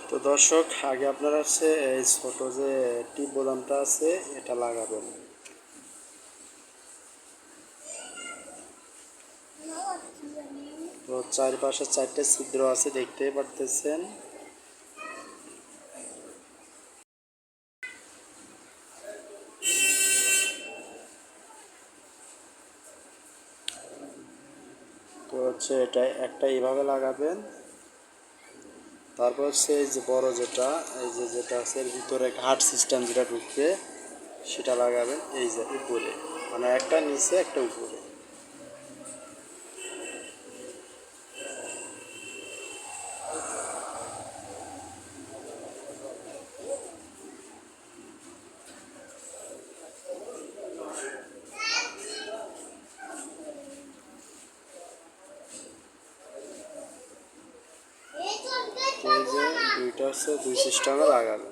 তো দর্শক, আগে আপনারা হচ্ছে এই ছোট যে টিপ বোতামটা আছে এটা লাগাবেন। তো চারপাশে চারটে ছিদ্র আছে, দেখতেই পারতেছেন। তো হচ্ছে এটা একটা এইভাবে লাগাবেন। তারপর হচ্ছে এই যে বড় যেটা, এই যে যেটা আছে এর ভিতরে ঘাট সিস্টেম যেটা ঢুকবে সেটা লাগাবেন এই যে উপরে, মানে একটা নিচে একটা উপরে। তো এই যে দুইটা হচ্ছে দুই সিস্টেমে লাগাবেন।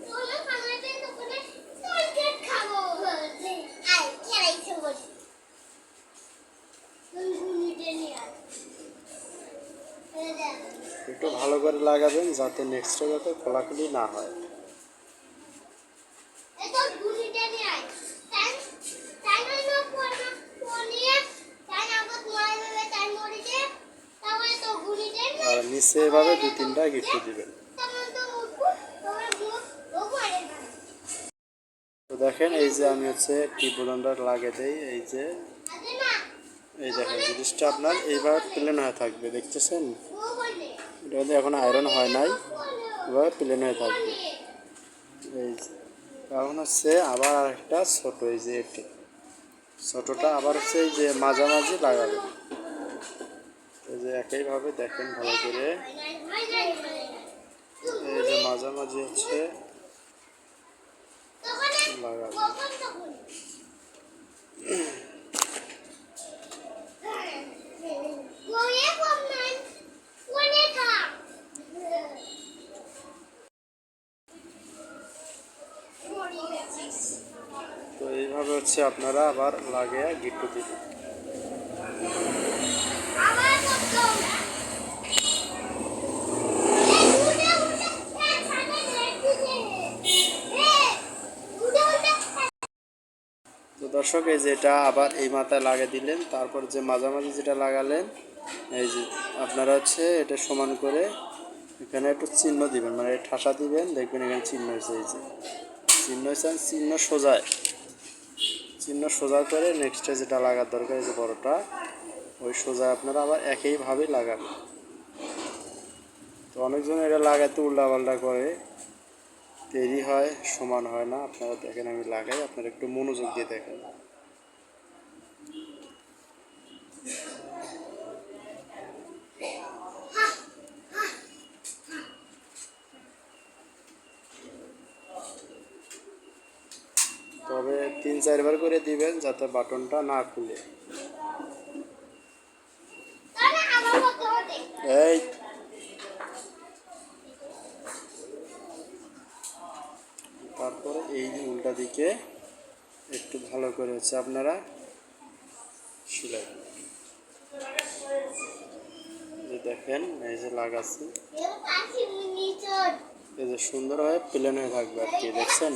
একটু ভালো করে লাগাবেন যাতে নেক্সটে যাতে খোলাখুলি না হয়। আর নিচে এভাবে দুই তিনটা গিট্টু দিবেন। তো দেখেন এই যে আমি হচ্ছে টিপ বোতামটা লাগিয়ে দেই। এই দেখেন জিনিসটা আপনার এইভাবে প্লেন হয়ে থাকবে, দেখতেছেন? এটা কিন্তু এখন আয়রন হয় নাই, এভাবে প্লেন হয়ে থাকবে। এই যে এখন হচ্ছে আবার আরেকটা ছোট, এই যে এটি ছোটটা আবার হচ্ছে এই যে মাঝামাঝি লাগাবেন। এই যে একইভাবে দেখেন ভালো করে, এই যে মাঝামাঝি হচ্ছে লাগাবেন। তো এইভাবে হচ্ছে আপনারা আবার লাগিয়ে গিট্টু দিবেন। তো দর্শক, এই যে এটা আবার এই মাথায় লাগিয়ে দিলেন, তারপর যে মাঝামাঝি যেটা লাগালেন, এই যে আপনারা হচ্ছে এটা সমান করে এখানে একটু চিহ্ন দিবেন, মানে ঠাসা দিবেন, দেখবেন এখানে চিহ্ন হয়েছে। এই যে চিহ্ন হয়েছে, চিহ্ন সোজা করে নেক্সটে যেটা লাগার দরকার, এই যে বড়টা, ওই সোজা আপনারা আবার একইভাবেই লাগাবেন। তো অনেকজন এটা লাগাতে উল্টাপাল্টা করে, দেরি হয়, সমান হয় না। আপনারা দেখেন আমি লাগাই, আপনারা একটু মনোযোগ দিয়ে দেখেন। তবে 3-4 বার করে দিবেন যাতে বাটনটা না খুলে। এই তারপরে এই উল্টা দিকে একটু ভালো করে হচ্ছে আপনারা সেলাই, যে দেখেন এই যে লাগাচ্ছি, এই যে সুন্দরভাবে প্লেন হয়ে থাকবে আর কি, দেখছেন?